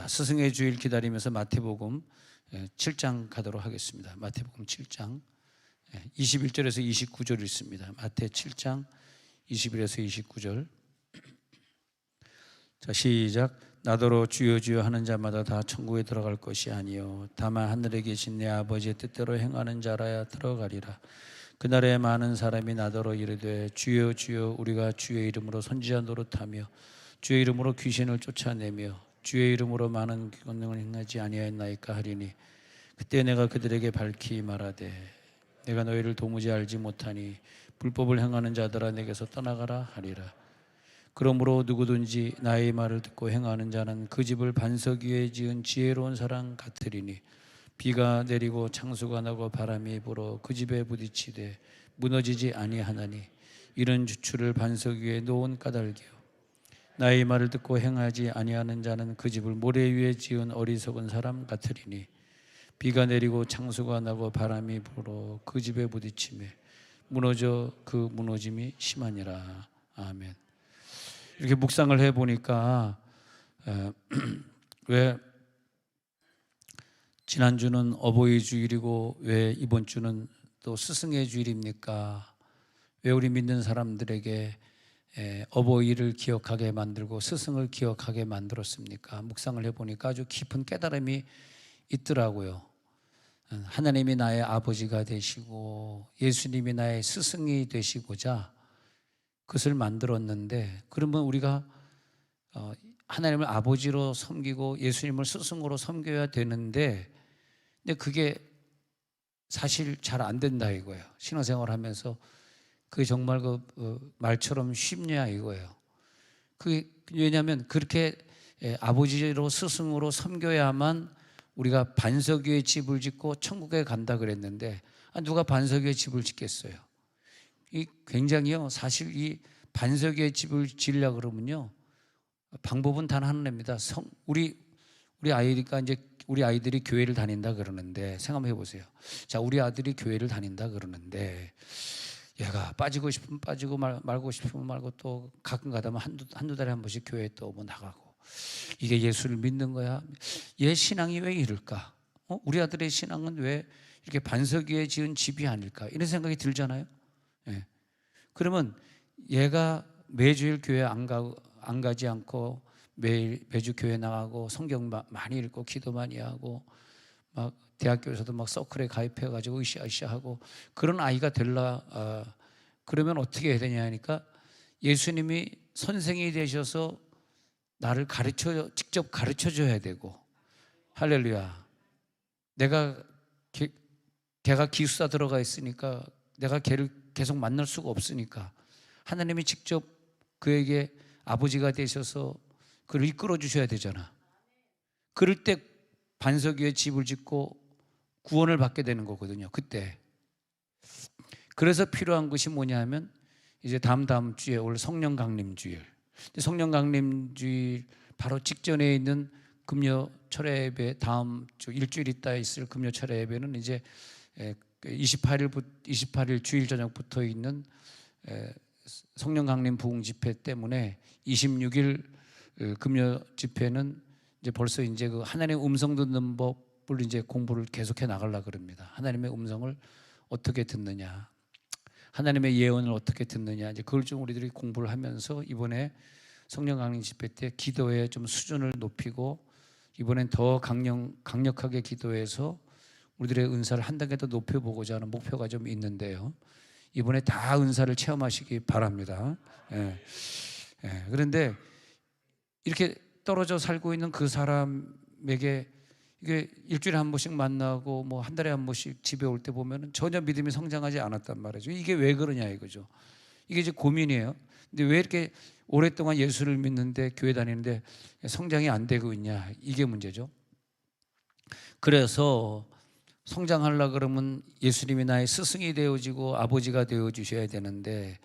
스승의 주일 기다리면서 마태복음 7장 가도록 하겠습니다. 마태복음 7장 21절에서 29절 있습니다. 마태 7장 21에서 29절. 자, 시작. 나더러 주여 주여 하는 자마다 다 천국에 들어갈 것이 아니요 다만 하늘에 계신 내 아버지의 뜻대로 행하는 자라야 들어가리라. 그날에 많은 사람이 나더러 이르되 주여 주여 우리가 주의 이름으로 선지자 노릇하며 주의 이름으로 귀신을 쫓아내며 주의 이름으로 많은 권능을 행하지 아니하였나이까 하리니 그때 내가 그들에게 밝히 말하되 내가 너희를 도무지 알지 못하니 불법을 행하는 자들아 내게서 떠나가라 하리라. 그러므로 누구든지 나의 말을 듣고 행하는 자는 그 집을 반석 위에 지은 지혜로운 사람 같으리니 비가 내리고 창수가 나고 바람이 불어 그 집에 부딪히되 무너지지 아니하나니 이런 주추를 반석 위에 놓은 까닭이요 나의 말을 듣고 행하지 아니하는 자는 그 집을 모래 위에 지은 어리석은 사람 같으리니 비가 내리고 창수가 나고 바람이 불어 그 집에 부딪히매 무너져 그 무너짐이 심하니라. 아멘. 이렇게 묵상을 해보니까 왜 지난주는 어버이 주일이고 왜 이번 주는 또 스승의 주일입니까? 왜 우리 믿는 사람들에게 어버이를 기억하게 만들고 스승을 기억하게 만들었습니까? 묵상을 해보니까 아주 깊은 깨달음이 있더라고요. 하나님이 나의 아버지가 되시고 예수님이 나의 스승이 되시고자 그것을 만들었는데, 그러면 우리가 하나님을 아버지로 섬기고 예수님을 스승으로 섬겨야 되는데, 근데 그게 사실 잘 안 된다 이거예요. 신앙생활 하면서 그게 정말 말처럼 쉽냐 이거예요. 왜냐하면 그렇게 아버지로 스승으로 섬겨야만 우리가 반석 위에 집을 짓고 천국에 간다 그랬는데, 누가 반석 위에 집을 짓겠어요? 굉장히요, 사실 이 반석 위에 집을 지으려고 그러면요, 방법은 단 하나입니다. 우리 아이들이 교회를 다닌다 그러는데, 생각해 보세요. 자, 우리 아들이 교회를 다닌다 그러는데, 얘가 빠지고 싶으면 빠지고 말고 싶으면 말고 또 가끔 가다면 한두 달에 한 번씩 교회에 또 뭐 나가고, 이게 예수를 믿는 거야? 얘 신앙이 왜 이럴까? 우리 아들의 신앙은 왜 이렇게 반석 위에 지은 집이 아닐까? 이런 생각이 들잖아요. 예. 그러면 얘가 매주일 교회 안 가지 않고 매주 교회 나가고 성경 많이 읽고 기도 많이 하고 막 대학교에서도 막 서클에 가입해가지고 으쌰으쌰하고 그런 아이가 그러면 어떻게 해야 되냐 하니까, 예수님이 선생이 되셔서 나를 직접 가르쳐 줘야 되고, 할렐루야. 걔가 기숙사 들어가 있으니까 내가 걔를 계속 만날 수가 없으니까 하나님이 직접 그에게 아버지가 되셔서 그를 이끌어 주셔야 되잖아. 그럴 때 반석 위에 집을 짓고 구원을 받게 되는 거거든요, 그때. 그래서 필요한 것이 뭐냐 하면, 이제 다음 주에 올 성령 강림 주일, 성령 강림 주일 바로 직전에 있는 금요 철야 예배, 다음 주 일주일 있다 있을 금요 철야 예배는 이제 28일 주일 저녁부터 있는 성령 강림 부흥 집회 때문에 26일 금요 집회는 이제 벌써 이제 그 하나님의 음성 듣는 법을 이제 공부를 계속해 나가려고 그럽니다. 하나님의 음성을 어떻게 듣느냐, 하나님의 예언을 어떻게 듣느냐, 이제 그걸 좀 우리들이 공부를 하면서 이번에 성령 강림 집회 때 기도의 좀 수준을 높이고, 이번엔 더 강력하게 기도해서 우리들의 은사를 한 단계 더 높여보고자 하는 목표가 좀 있는데요. 이번에 다 은사를 체험하시기 바랍니다. 그런데 이렇게 떨어져 살고 있는 그 사람에게 이게 일주일에 한 번씩 만나고 뭐 한 달에 한 번씩 집에 올 때 보면 전혀 믿음이 성장하지 않았단 말이죠. 이게 왜 그러냐 이거죠. 이게 이제 고민이에요. 근데 왜 이렇게 오랫동안 예수를 믿는데 교회 다니는데 성장이 안 되고 있냐, 이게 문제죠. 그래서 성장하려고 그러면 예수님이 나의 스승이 되어지고 아버지가 되어주셔야 되는데,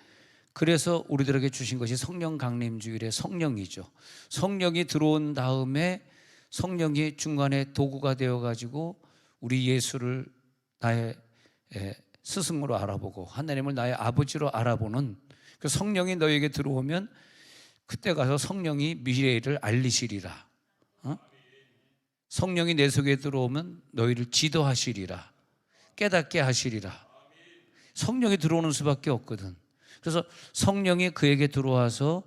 그래서 우리들에게 주신 것이 성령 강림 주일의 성령이죠. 성령이 들어온 다음에 성령이 중간에 도구가 되어가지고 우리 예수를 나의 스승으로 알아보고 하나님을 나의 아버지로 알아보는, 그 성령이 너에게 들어오면 그때 가서 성령이 미래를 알리시리라. 성령이 내 속에 들어오면 너희를 지도하시리라, 깨닫게 하시리라. 성령이 들어오는 수밖에 없거든. 그래서 성령이 그에게 들어와서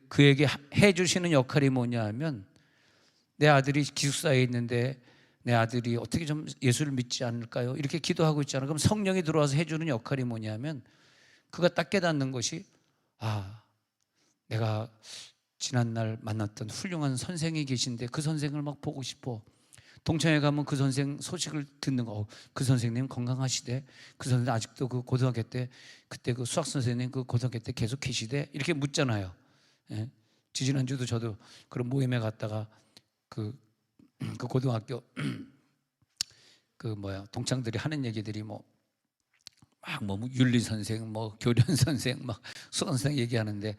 그에게 해주시는 역할이 뭐냐 하면, 내 아들이 기숙사에 있는데 내 아들이 어떻게 좀 예수를 믿지 않을까요? 이렇게 기도하고 있잖아. 그럼 성령이 들어와서 해주는 역할이 뭐냐면, 그가 딱 깨닫는 것이, 아, 내가 지난날 만났던 훌륭한 선생이 계신데 그 선생을 막 보고 싶어. 동창회 가면 그 선생 소식을 듣는 거, 그 선생님 건강하시대, 그 선생님 아직도 그 고등학교 때, 그때 그 수학 선생님 그 고등학교 때 계속 계시대, 이렇게 묻잖아요. 예? 지지난주도 저도 그런 모임에 갔다가 그 고등학교 동창들이 하는 얘기들이 뭐 윤리 선생, 교련 선생, 수학 선생 얘기하는데,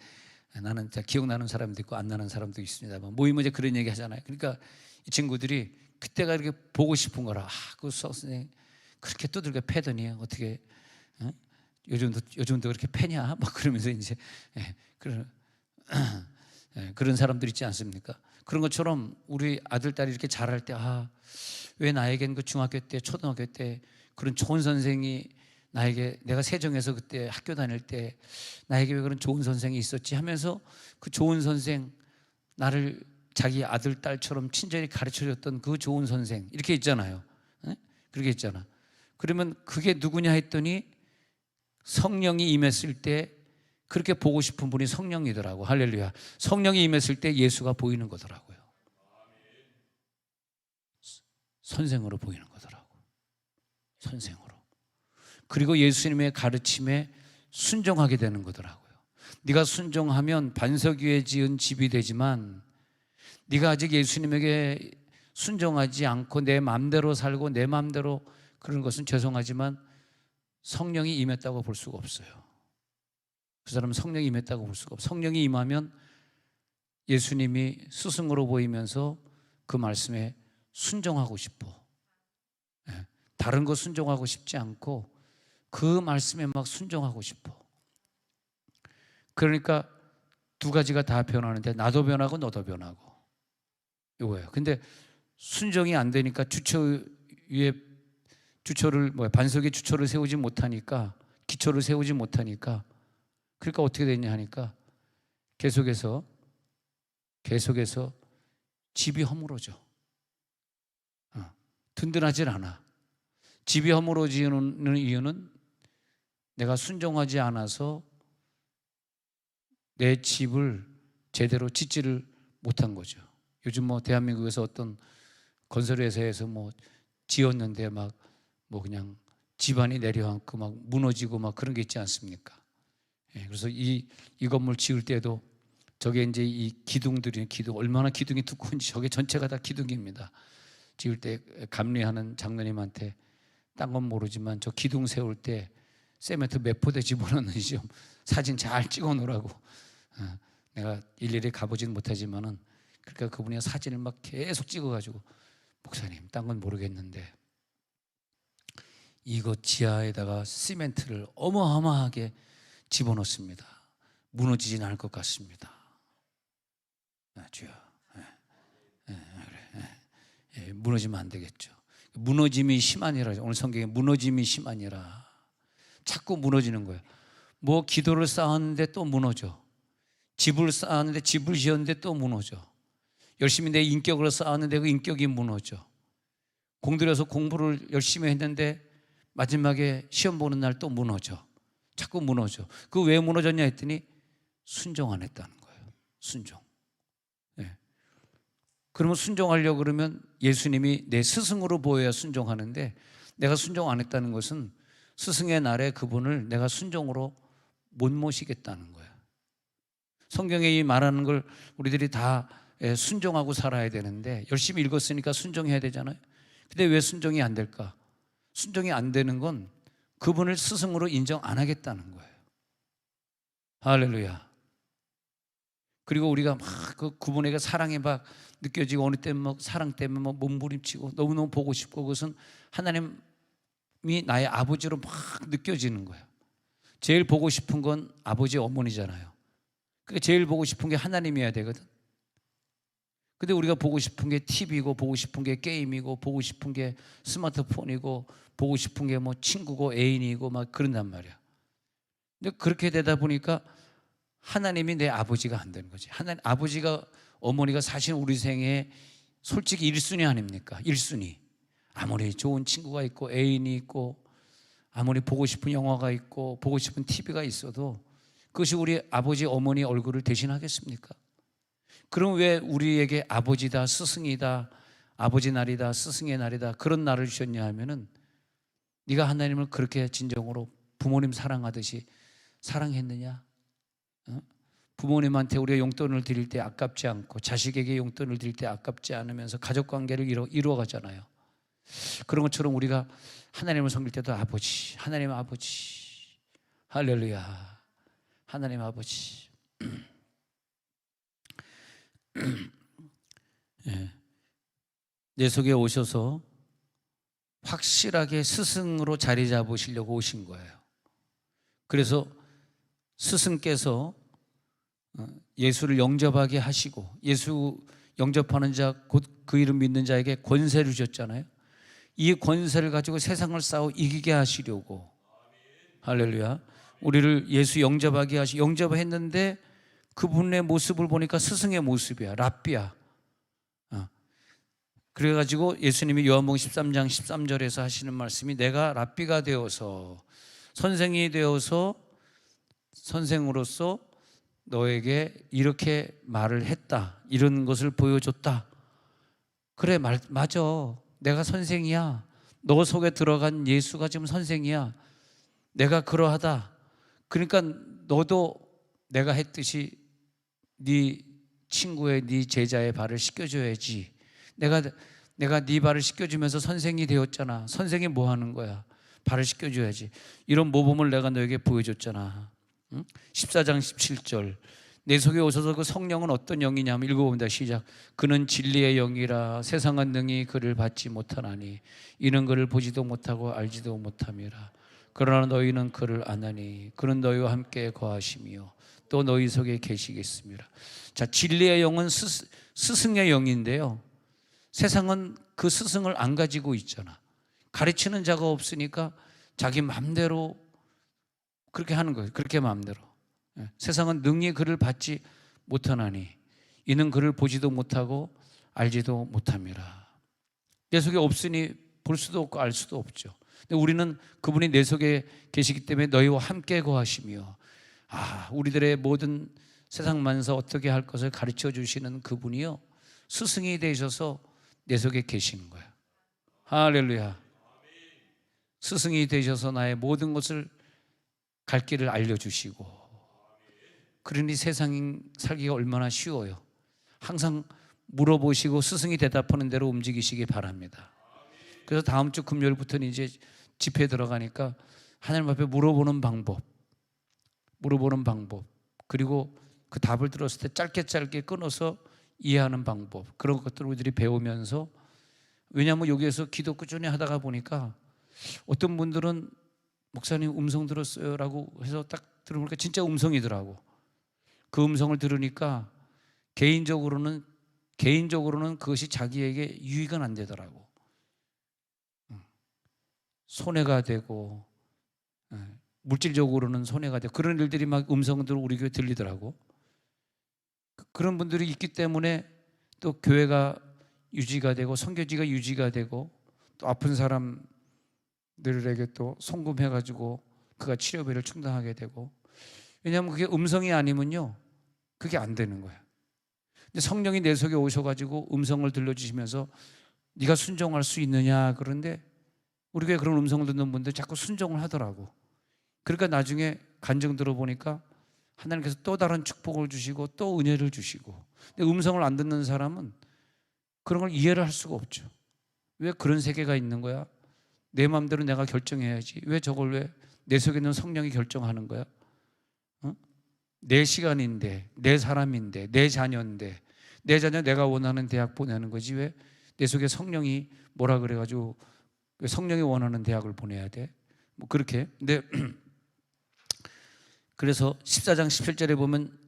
나는 진짜 기억나는 사람도 있고 안 나는 사람도 있습니다. 모임은 이제 그런 얘기 하잖아요. 그러니까 이 친구들이 그때가 이렇게 보고 싶은 거라, 그 수학 선생 그렇게 두들겨 패더니 어떻게 요즘도 그렇게 패냐? 그러면서 이제 그런 사람들 있지 않습니까? 그런 것처럼 우리 아들, 딸이 이렇게 잘할 때, 왜 나에겐 그 중학교 때, 초등학교 때 그런 좋은 선생이 나에게, 내가 세종에서 그때 학교 다닐 때 나에게 왜 그런 좋은 선생이 있었지 하면서, 그 좋은 선생, 나를 자기 아들, 딸처럼 친절히 가르쳐줬던 그 좋은 선생, 이렇게 있잖아요. 그렇게 있잖아. 그러면 그게 누구냐 했더니, 성령이 임했을 때 그렇게 보고 싶은 분이 성령이더라고. 할렐루야. 성령이 임했을 때 예수가 보이는 거더라고요. 선생으로 보이는 거더라고. 선생으로. 그리고 예수님의 가르침에 순종하게 되는 거더라고요. 네가 순종하면 반석 위에 지은 집이 되지만, 네가 아직 예수님에게 순종하지 않고 내 마음대로 살고 내 마음대로 그런 것은, 죄송하지만 성령이 임했다고 볼 수가 없어요. 그 사람은 성령이 임했다고 볼 수가 없어요. 성령이 임하면 예수님이 스승으로 보이면서 그 말씀에 순종하고 싶어. 다른 거 순종하고 싶지 않고 그 말씀에 막 순종하고 싶어. 그러니까 두 가지가 다 변하는데, 나도 변하고 너도 변하고, 이거예요. 근데 순종이 안 되니까 반석 위에 주초를 세우지 못하니까, 기초를 세우지 못하니까, 그러니까 어떻게 되냐 하니까 계속해서 집이 허물어져. 든든하질 않아. 집이 허물어지는 이유는 내가 순종하지 않아서 내 집을 제대로 짓지를 못한 거죠. 요즘 대한민국에서 어떤 건설회사에서 지었는데 그냥 집안이 내려앉고 무너지고 그런 게 있지 않습니까? 그래서 이 건물 지을 때도 저게 이제 이 기둥들이, 얼마나 기둥이 두꺼운지, 저게 전체가 다 기둥입니다. 지을 때 감리하는 장로님한테, 딴 건 모르지만 저 기둥 세울 때 세멘트 몇 포대 집어넣는지 좀 사진 잘 찍어 놓으라고. 내가 일일이 가보지는 못하지만은, 그러니까 그분이 사진을 계속 찍어가지고, 목사님, 딴 건 모르겠는데 이거 지하에다가 시멘트를 어마어마하게 집어넣습니다. 무너지진 않을 것 같습니다. 주여, 그래, 무너지면 안 되겠죠. 무너짐이 심하니라. 오늘 성경에 무너짐이 심하니라. 자꾸 무너지는 거예요. 기도를 쌓았는데 또 무너져. 집을 쌓았는데, 집을 지었는데 또 무너져. 열심히 내 인격을 쌓았는데 그 인격이 무너져. 공들여서 공부를 열심히 했는데 마지막에 시험 보는 날 또 무너져. 자꾸 무너져. 그 왜 무너졌냐 했더니 순종 안 했다는 거예요. 순종. 그러면 순종하려고 그러면 예수님이 내 스승으로 보여야 순종하는데, 내가 순종 안 했다는 것은 스승의 날에 그분을 내가 순종으로 못 모시겠다는 거예요. 성경에 이 말하는 걸 우리들이 다 순종하고 살아야 되는데, 열심히 읽었으니까 순종해야 되잖아요. 근데 왜 순종이 안 될까? 순종이 안 되는 건 그분을 스승으로 인정 안 하겠다는 거예요. 할렐루야. 그리고 우리가 그분에게 사랑이 느껴지고, 어느 때 사랑 때문에 몸부림치고 너무너무 보고 싶고, 그것은 하나님이 나의 아버지로 느껴지는 거예요. 제일 보고 싶은 건 아버지, 어머니잖아요. 그러니까 제일 보고 싶은 게 하나님이어야 되거든. 근데 우리가 보고 싶은 게 TV고, 보고 싶은 게 게임이고, 보고 싶은 게 스마트폰이고, 보고 싶은 게 뭐 친구고 애인이고 막 그런단 말이야. 근데 그렇게 되다 보니까 하나님이 내 아버지가 안 되는 거지. 하나님 아버지가, 어머니가 사실 우리 생에 솔직히 1순위 아닙니까? 1순위. 아무리 좋은 친구가 있고 애인이 있고 아무리 보고 싶은 영화가 있고 보고 싶은 TV가 있어도 그것이 우리 아버지 어머니 얼굴을 대신하겠습니까? 그럼 왜 우리에게 아버지다, 스승이다, 아버지 날이다, 스승의 날이다 그런 날을 주셨냐 하면은 네가 하나님을 그렇게 진정으로 부모님 사랑하듯이 사랑했느냐? 부모님한테 우리가 용돈을 드릴 때 아깝지 않고 자식에게 용돈을 드릴 때 아깝지 않으면서 가족관계를 이루어가잖아요. 그런 것처럼 우리가 하나님을 섬길 때도 아버지, 하나님 아버지, 할렐루야, 하나님 아버지. 예. 내 속에 오셔서 확실하게 스승으로 자리 잡으시려고 오신 거예요. 그래서 스승께서 예수를 영접하게 하시고 예수 영접하는 자 곧 그 이름 믿는 자에게 권세를 주셨잖아요. 이 권세를 가지고 세상을 싸워 이기게 하시려고, 할렐루야, 우리를 예수 영접하게 하시, 영접했는데 그분의 모습을 보니까 스승의 모습이야. 랍비야. 그래가지고 예수님이 요한복음 13장 13절에서 하시는 말씀이 내가 랍비가 되어서 선생이 되어서 선생으로서 너에게 이렇게 말을 했다, 이런 것을 보여줬다. 그래, 맞아. 내가 선생이야. 너 속에 들어간 예수가 지금 선생이야. 내가 그러하다. 그러니까 너도 내가 했듯이 네 친구의, 네 제자의 발을 씻겨줘야지. 내가 네 발을 씻겨주면서 선생이 되었잖아. 선생이 뭐 하는 거야? 발을 씻겨줘야지. 이런 모범을 내가 너에게 보여줬잖아. 14장 17절 내 속에 오셔서 그 성령은 어떤 영이냐면, 읽어봅니다. 시작. 그는 진리의 영이라 세상은 능히 그를 받지 못하나니 이는 그를 보지도 못하고 알지도 못함이라. 그러나 너희는 그를 아나니 그는 너희와 함께 거하시며 또 너희 속에 계시겠습니다. 자, 진리의 영은 스승의 영인데요, 세상은 그 스승을 안 가지고 있잖아. 가르치는 자가 없으니까 자기 마음대로 그렇게 하는 거예요. 그렇게 마음대로. 세상은 능히 그를 받지 못하나니 이는 그를 보지도 못하고 알지도 못함이라. 내 속에 없으니 볼 수도 없고 알 수도 없죠. 근데 우리는 그분이 내 속에 계시기 때문에 너희와 함께 거하시며, 우리들의 모든 세상 만사 어떻게 할 것을 가르쳐 주시는 그분이요, 스승이 되셔서 내 속에 계시는 거예요. 할렐루야. 스승이 되셔서 나의 모든 것을 갈 길을 알려주시고, 그러니 세상 살기가 얼마나 쉬워요. 항상 물어보시고 스승이 대답하는 대로 움직이시기 바랍니다. 그래서 다음 주 금요일부터는 이제 집회에 들어가니까 하나님 앞에 물어보는 방법, 그리고 그 답을 들었을 때 짧게 끊어서 이해하는 방법, 그런 것들을 우리들이 배우면서, 왜냐하면 여기에서 기도 꾸준히 하다가 보니까 어떤 분들은 목사님 음성 들었어요 라고 해서 딱 들어보니까 진짜 음성이더라고. 그 음성을 들으니까 개인적으로는 그것이 자기에게 유익은 안 되더라고. 손해가 되고, 물질적으로는 손해가 되고, 그런 일들이 막 음성들로 우리 교회 들리더라고. 그런 분들이 있기 때문에 또 교회가 유지가 되고 선교지가 유지가 되고, 또 아픈 사람들에게 또 송금해가지고 그가 치료비를 충당하게 되고. 왜냐하면 그게 음성이 아니면요, 그게 안 되는 거야. 근데 성령이 내 속에 오셔가지고 음성을 들려주시면서 네가 순종할 수 있느냐, 그런데 우리 교회 그런 음성을 듣는 분들 자꾸 순종을 하더라고. 그러니까 나중에 간증 들어보니까 하나님께서 또 다른 축복을 주시고 또 은혜를 주시고. 근데 음성을 안 듣는 사람은 그런 걸 이해를 할 수가 없죠. 왜 그런 세계가 있는 거야? 내 마음대로 내가 결정해야지. 왜 저걸 왜 내 속에 있는 성령이 결정하는 거야? 내 시간인데, 내 사람인데, 내 자녀인데, 내 자녀 내가 원하는 대학 보내는 거지 왜 내 속에 성령이 뭐라 그래가지고 왜 성령이 원하는 대학을 보내야 돼? 뭐 그렇게. 근데 그래서 14장 17절에 보면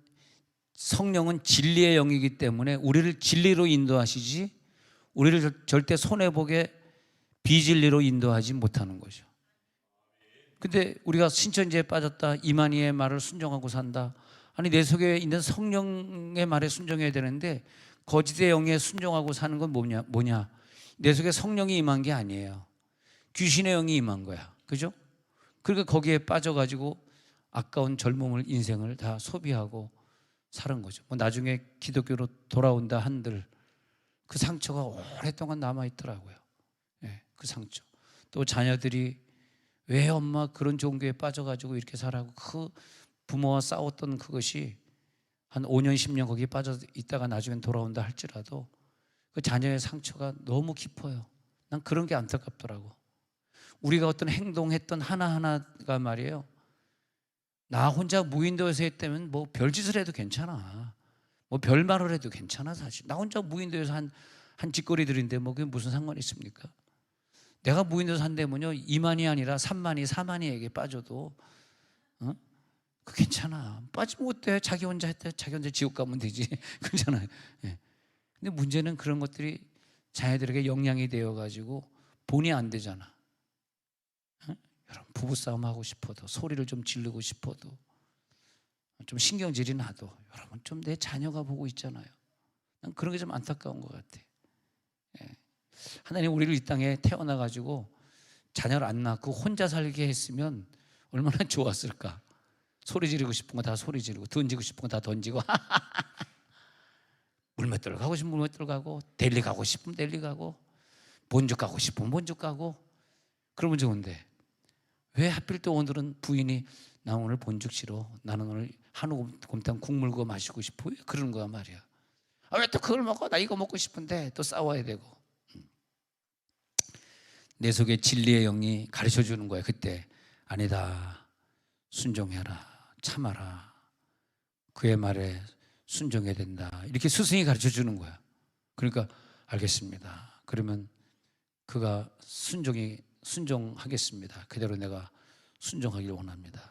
성령은 진리의 영이기 때문에 우리를 진리로 인도하시지 우리를 절대 손해보게 비진리로 인도하지 못하는 거죠. 근데 우리가 신천지에 빠졌다, 이만희의 말을 순종하고 산다. 아니, 내 속에 있는 성령의 말에 순종해야 되는데 거짓의 영에 순종하고 사는 건 뭐냐? 내 속에 성령이 임한 게 아니에요. 귀신의 영이 임한 거야. 그죠? 그러니까 거기에 빠져가지고 아까운 젊음을, 인생을 다 소비하고 사는 거죠. 뭐 나중에 기독교로 돌아온다 한들 그 상처가 오랫동안 남아있더라고요. 네, 그 상처. 또 자녀들이 왜 엄마 그런 종교에 빠져가지고 이렇게 살아고, 그 부모와 싸웠던 그것이 한 5년 10년 거기에 빠져 있다가 나중엔 돌아온다 할지라도 그 자녀의 상처가 너무 깊어요. 난 그런 게 안타깝더라고. 우리가 어떤 행동했던 하나하나가 말이에요, 나 혼자 무인도에서 했다면 뭐 별짓을 해도 괜찮아, 뭐 별말을 해도 괜찮아. 사실 나 혼자 무인도에서 한 짓거리들인데 뭐 그게 무슨 상관이 있습니까? 내가 무인도에서 한다면요 2만이 아니라 3만이 4만이에게 빠져도 그 괜찮아. 빠지면 어때? 자기 혼자 했다, 자기 혼자 지옥 가면 되지. 그렇잖아요. 예. 근데 문제는 그런 것들이 자녀들에게 영향이 되어가지고 본이 안 되잖아. 여러분, 부부싸움 하고 싶어도, 소리를 좀 지르고 싶어도, 좀 신경질이 나도, 여러분 좀 내 자녀가 보고 있잖아요. 난 그런 게 좀 안타까운 것 같아. 예. 하나님 우리를 이 땅에 태어나가지고 자녀를 안 낳고 혼자 살게 했으면 얼마나 좋았을까. 소리 지르고 싶은 거 다 소리 지르고, 던지고 싶은 거 다 던지고 물맷돌 가고 싶으면 물맷돌 가고, 델리 가고 싶으면 델리 가고, 본죽 가고 싶으면 본죽 가고, 그러면 좋은데 왜 하필 또 오늘은 부인이 나 오늘 본죽 싫어, 나는 오늘 한우곰탕 국물 그거 마시고 싶어, 왜 그러는 거야 말이야. 아, 왜 또 그걸 먹어? 나 이거 먹고 싶은데 또 싸워야 되고. 내 속에 진리의 영이 가르쳐 주는 거야. 그때 아니다, 순종해라, 참아라, 그의 말에 순종해야 된다, 이렇게 스승이 가르쳐 주는 거야. 그러니까 알겠습니다. 그러면 그가 순종하겠습니다. 그대로 내가 순종하기를 원합니다.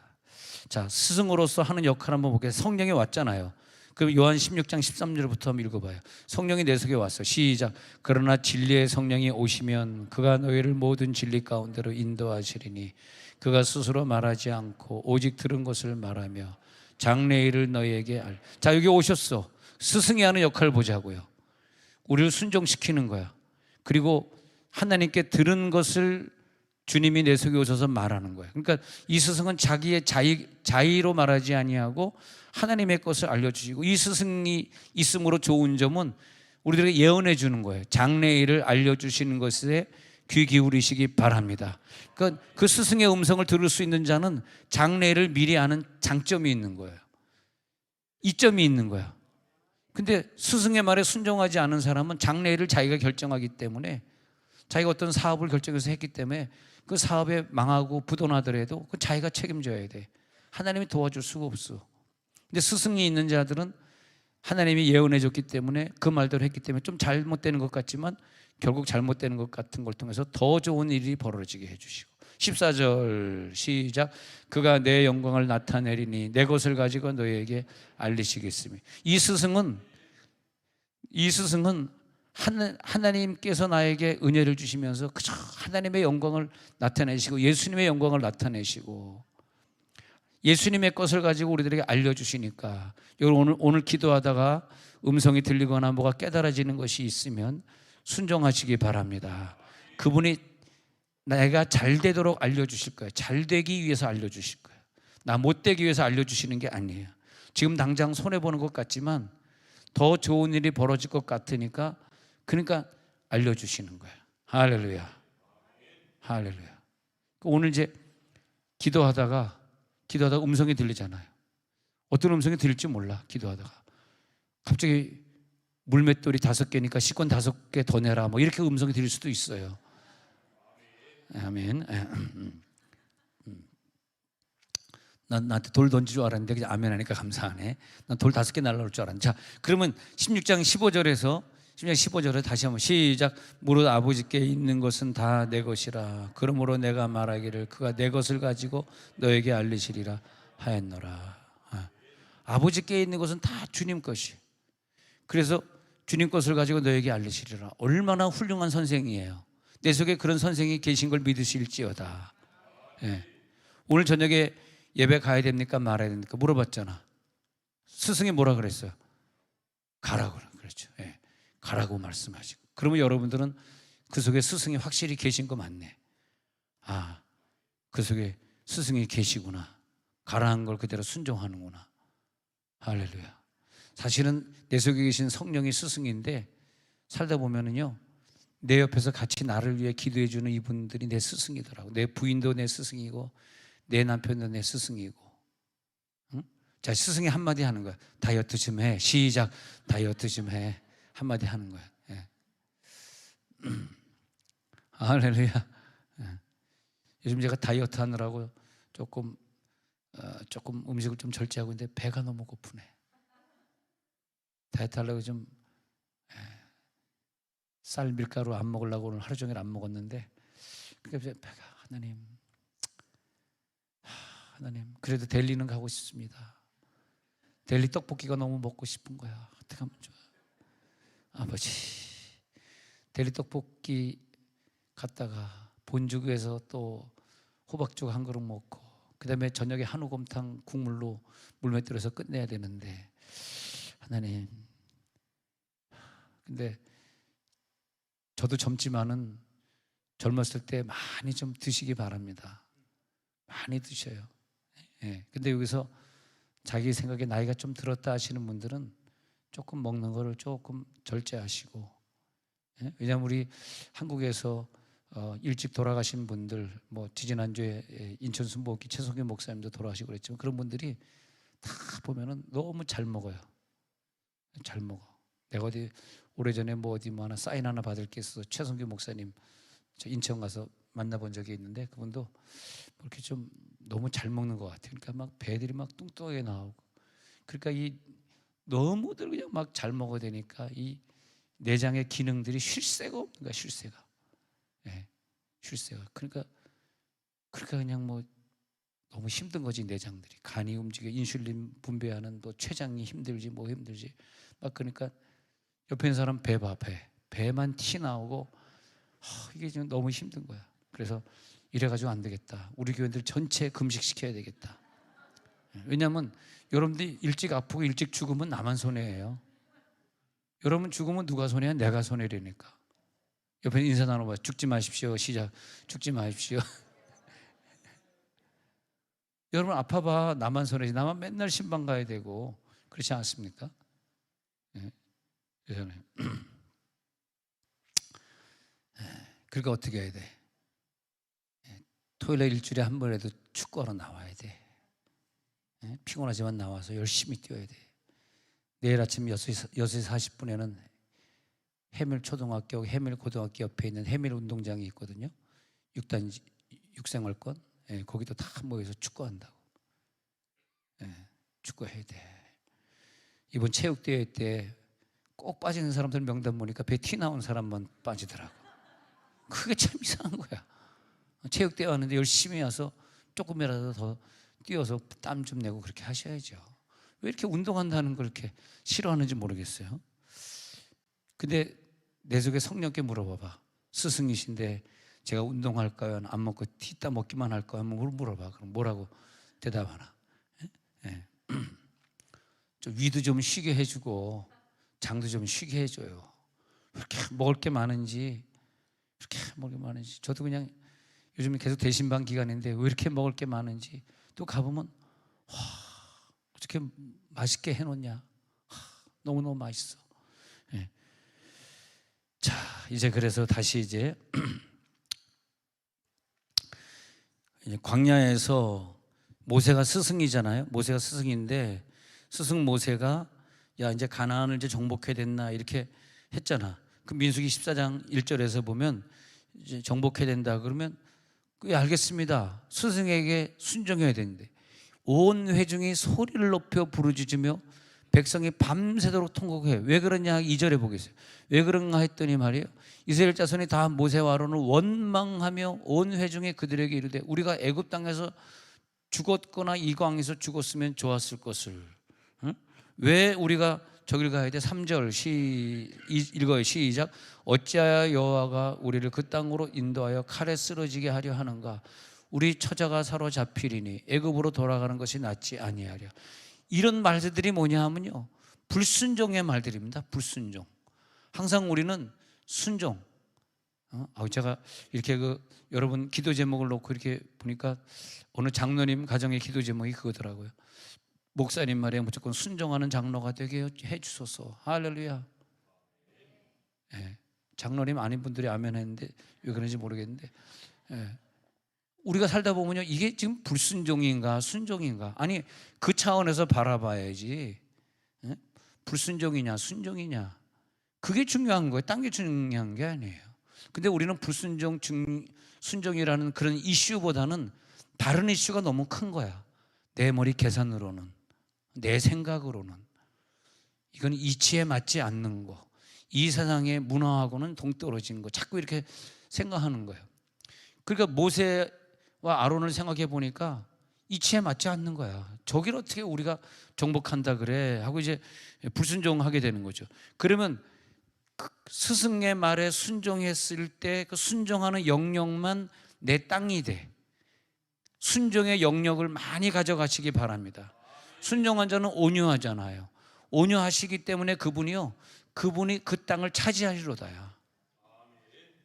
자, 스승으로서 하는 역할 한번 볼게요. 성령이 왔잖아요. 그럼 요한 16장 13절부터 한번 읽어봐요. 성령이 내 속에 왔어. 시작. 그러나 진리의 성령이 오시면 그가 너희를 모든 진리 가운데로 인도하시리니 그가 스스로 말하지 않고 오직 들은 것을 말하며 장래일을 너희에게 자, 여기 오셨어. 스승이 하는 역할을 보자고요. 우리를 순종시키는 거야. 그리고 하나님께 들은 것을 주님이 내 속에 오셔서 말하는 거예요. 그러니까 이 스승은 자기의 자의로 말하지 아니하고 하나님의 것을 알려주시고, 이 스승이 있음으로 좋은 점은 우리들에게 예언해 주는 거예요. 장래일을 알려주시는 것에 귀 기울이시기 바랍니다. 그러니까 그 스승의 음성을 들을 수 있는 자는 장래일을 미리 아는 장점이 있는 거예요. 이점이 있는 거야. 근데 스승의 말에 순종하지 않은 사람은 장래일을 자기가 결정하기 때문에, 자기가 어떤 사업을 결정해서 했기 때문에 그 사업에 망하고 부도나더라도 그 자기가 책임져야 돼. 하나님이 도와줄 수가 없어. 근데 스승이 있는 자들은 하나님이 예언해 줬기 때문에 그 말대로 했기 때문에 좀 잘못되는 것 같지만 결국 잘못되는 것 같은 걸 통해서 더 좋은 일이 벌어지게 해주시고. 14절 시작. 그가 내 영광을 나타내리니 내 것을 가지고 너희에게 알리시겠으며. 이 스승은 하나님께서 나에게 은혜를 주시면서 그저 하나님의 영광을 나타내시고 예수님의 영광을 나타내시고 예수님의 것을 가지고 우리들에게 알려주시니까, 오늘 기도하다가 음성이 들리거나 뭐가 깨달아지는 것이 있으면 순종하시기 바랍니다. 그분이 내가 잘 되도록 알려주실 거예요. 잘 되기 위해서 알려주실 거예요. 나 못 되기 위해서 알려주시는 게 아니에요. 지금 당장 손해보는 것 같지만 더 좋은 일이 벌어질 것 같으니까, 그러니까 알려주시는 거예요. 할렐루야. 할렐루야. 오늘 이제 기도하다가 음성이 들리잖아요. 어떤 음성이 들릴지 몰라. 기도하다가 갑자기 물맷돌이 5개니까 식권 5개 더 내라, 뭐 이렇게 음성이 들릴 수도 있어요. 아멘. 나한테 돌 던질 줄 알았는데 그냥 아멘 하니까 감사하네. 난 돌 5개 날라올 줄 알았는데. 자, 그러면 16장 15절에 다시 한번 시작. 무릇 아버지께 있는 것은 다 내 것이라. 그러므로 내가 말하기를 그가 내 것을 가지고 너에게 알리시리라 하였노라. 아버지께 있는 것은 다 주님 것이. 그래서 주님 것을 가지고 너에게 알리시리라. 얼마나 훌륭한 선생이에요. 내 속에 그런 선생이 계신 걸 믿으실지어다. 예. 오늘 저녁에 예배 가야 됩니까? 말아야 됩니까? 물어봤잖아. 스승이 뭐라 그랬어요? 가라고 그랬죠. 예. 가라고 말씀하시고. 그러면 여러분들은 그 속에 스승이 확실히 계신 거 맞네. 아, 그 속에 스승이 계시구나. 가라한 걸 그대로 순종하는구나. 할렐루야. 사실은 내 속에 계신 성령이 스승인데 살다 보면은요, 내 옆에서 같이 나를 위해 기도해 주는 이분들이 내 스승이더라고. 내 부인도 내 스승이고 내 남편도 내 스승이고. 응? 자, 스승이 한마디 하는 거야. 다이어트 좀 해. 시작. 다이어트 좀 해. 한마디 하는 거야. 예. 할렐루야. 예. 요즘 제가 다이어트 하느라고 조금 음식을 좀 절제하고 있는데 배가 너무 고프네. 다이어트 하려고 좀 쌀 밀가루 안 먹으려고 오늘 하루 종일 안 먹었는데, 그래서 배가 하나님 그래도 델리는 가고 싶습니다. 델리 떡볶이가 너무 먹고 싶은 거야. 어떻게 하면 좋아? 아버지, 델리 떡볶이 갔다가 본죽에서 또 호박죽 한 그릇 먹고, 그 다음에 저녁에 한우곰탕 국물로 물매 들어서 끝내야 되는데, 하나님, 근데 저도 젊지만은 젊었을 때 많이 좀 드시기 바랍니다. 많이 드셔요. 예. 근데 여기서 자기 생각에 나이가 좀 들었다 하시는 분들은 조금 먹는 거를 조금 절제하시고, 예? 왜냐하면 우리 한국에서 일찍 돌아가신 분들, 뭐 지지난주에 인천 순복기 최성규 목사님도 돌아가시고 그랬지만, 그런 분들이 다 보면은 너무 잘 먹어요. 잘 먹어. 내가 어디 오래전에 뭐 하나 사인 하나 받을 게 있어서 최성규 목사님 저 인천 가서 만나본 적이 있는데, 그분도 이렇게 좀 너무 잘 먹는 것 같아요. 그러니까 막 배들이 막 뚱뚱하게 나오고, 그러니까 이 너무들 그냥 막 잘 먹어야 되니까 이 내장의 기능들이 쉴 새가 없는 거야. 쉴 새가. 예, 쉴 새가. 그러니까 그냥 뭐 너무 힘든 거지. 내장들이 간이 움직여 인슐린 분비하는 또 췌장이 힘들지 뭐 힘들지 막. 그러니까 옆에 있는 사람 배만 티 나오고, 이게 지금 너무 힘든 거야. 그래서 이래가지고 안 되겠다. 우리 교회들 전체 금식시켜야 되겠다. 왜냐하면 여러분들이 일찍 아프고 일찍 죽으면 나만 손해예요. 여러분 죽으면 누가 손해야? 내가 손해라니까. 옆에 인사 나눠봐. 죽지 마십시오. 시작. 죽지 마십시오. 여러분 아파봐. 나만 손해지. 나만 맨날 신방 가야 되고. 그렇지 않습니까? 네. 그래서 그러니까 어떻게 해야 돼? 토요일에 일주일에 한 번이라도 축구하러 나와야 돼. 피곤하지만 나와서 열심히 뛰어야 돼. 내일 아침 6시 40분에는 해밀초등학교, 해밀고등학교 옆에 있는 해밀운동장이 있거든요. 6단 육생활권. 거기도 다 모여서 축구한다고. 축구해야 돼. 이번 체육대회 때 꼭 빠지는 사람들 명단 보니까 배 티 나온 사람만 빠지더라고. 그게 참 이상한 거야. 체육대회 하는데 열심히 와서 조금이라도 더 뛰어서 땀 좀 내고 그렇게 하셔야죠. 왜 이렇게 운동한다는 걸 이렇게 싫어하는지 모르겠어요. 근데 내 속에 성령께 물어봐봐. 스승이신데 제가 운동할까요? 안 먹고 티따 먹기만 할까요? 한번 물어봐. 그럼 뭐라고 대답하나? 좀 위도 좀 쉬게 해주고 장도 좀 쉬게 해줘요. 이렇게 먹을 게 많은지, 이렇게 먹을 게 많은지. 저도 그냥 요즘 계속 대신방 기간인데 왜 이렇게 먹을 게 많은지. 또 가보면 어떻게 맛있게 해놓냐. 너무너무 맛있어. 자, 이제 그래서 다시 이제 광야에서 모세가 스승이잖아요. 모세가 스승인데 스승 모세가 야 이제 가나안을 이제 정복해야 됐나 이렇게 했잖아. 그 민수기 14장 1절에서 보면 이제 정복해야 된다 그러면 알겠습니다. 스승에게 순종해야 되는데 온 회중이 소리를 높여 부르짖으며 백성이 밤새도록 통곡해. 왜 그러냐 2절에 보겠어요. 왜 그런가 했더니 말이에요. 이스라엘 자손이 다 모세와 아론을 원망하며 온 회중이 그들에게 이르되 우리가 애굽 땅에서 죽었거나 이 광에서 죽었으면 좋았을 것을. 왜 우리가 저길 가야 돼? 3절 읽어요. 시작. 어찌하여 여호와가 우리를 그 땅으로 인도하여 칼에 쓰러지게 하려 하는가? 우리 처자가 사로잡히리니 애굽으로 돌아가는 것이 낫지 아니하랴. 이런 말들이 뭐냐 하면요, 불순종의 말들입니다. 불순종. 항상 우리는 순종. 제가 이렇게 여러분 기도 제목을 놓고 이렇게 보니까 어느 장로님 가정의 기도 제목이 그거더라고요. 목사님 말에 무조건 순종하는 장로가 되게 해주소서. 할렐루야. 예, 장로님 아닌 분들이 아멘 했는데 왜 그런지 모르겠는데, 예, 우리가 살다 보면요, 이게 지금 불순종인가 순종인가? 아니, 그 차원에서 바라봐야지. 예? 불순종이냐 순종이냐, 그게 중요한 거예요. 딴 게 중요한 게 아니에요. 근데 우리는 불순종, 순종이라는 그런 이슈보다는 다른 이슈가 너무 큰 거야. 내 머리 계산으로는, 내 생각으로는. 이건 이치에 맞지 않는 거, 이 세상의 문화하고는 동떨어진 거, 자꾸 이렇게 생각하는 거예요. 그러니까 모세와 아론을 생각해 보니까 이치에 맞지 않는 거야. 저길 어떻게 우리가 정복한다 그래 하고 이제 불순종하게 되는 거죠. 그러면 스승의 말에 순종했을 때 그 순종하는 영역만 내 땅이 돼. 순종의 영역을 많이 가져가시기 바랍니다. 순종한 자는 온유하잖아요. 온유하시기 때문에 그분이 그 땅을 차지하리로다야.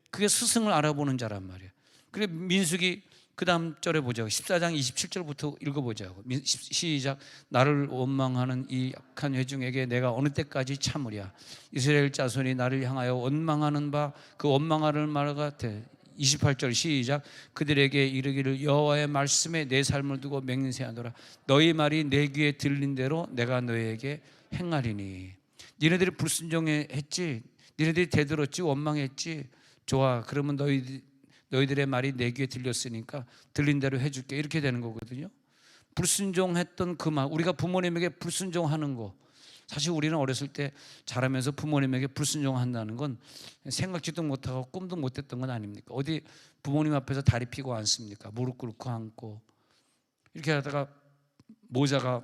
그게 스승을 알아보는 자란 말이에요. 그래, 민수기 그 다음 절에 보자고. 14장 27절부터 읽어보자고. 시작. 나를 원망하는 이 약한 회중에게 내가 어느 때까지 참으랴. 이스라엘 자손이 나를 향하여 원망하는 바 그 원망하는 말 같아. 28절 시작. 그들에게 이르기를 여호와의 말씀에 내 삶을 두고 맹세하노라. 너희 말이 내 귀에 들린 대로 내가 너희에게 행하리니. 니네들이 불순종했지, 니네들이 대들었지, 원망했지. 좋아, 그러면 너희들의 말이 내 귀에 들렸으니까 들린 대로 해줄게. 이렇게 되는 거거든요. 불순종했던 그 말, 우리가 부모님에게 불순종하는 거, 사실 우리는 어렸을 때 자라면서 부모님에게 불순종한다는 건 생각지도 못하고 꿈도 못했던 건 아닙니까? 어디 부모님 앞에서 다리 펴고 앉습니까? 무릎 꿇고 앉고 이렇게 하다가 모자가,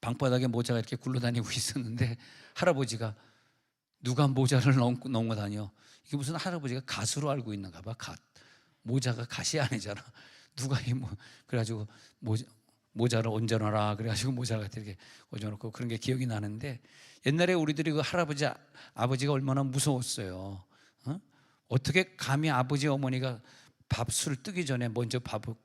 방바닥에 모자가 이렇게 굴러다니고 있었는데 할아버지가 누가 모자를 넘고 다녀. 이게 무슨 할아버지가 갓으로 알고 있는가 봐. 갓. 모자가 갓이 아니잖아. 누가 그래가지고 모자를 얹어놔라. 그래가지고 모자를 이렇게 얹어놓고 그런 게 기억이 나는데, 옛날에 우리들이 그 할아버지, 아버지가 얼마나 무서웠어요. 어떻게 감히 아버지, 어머니가 밥술을 뜨기 전에 먼저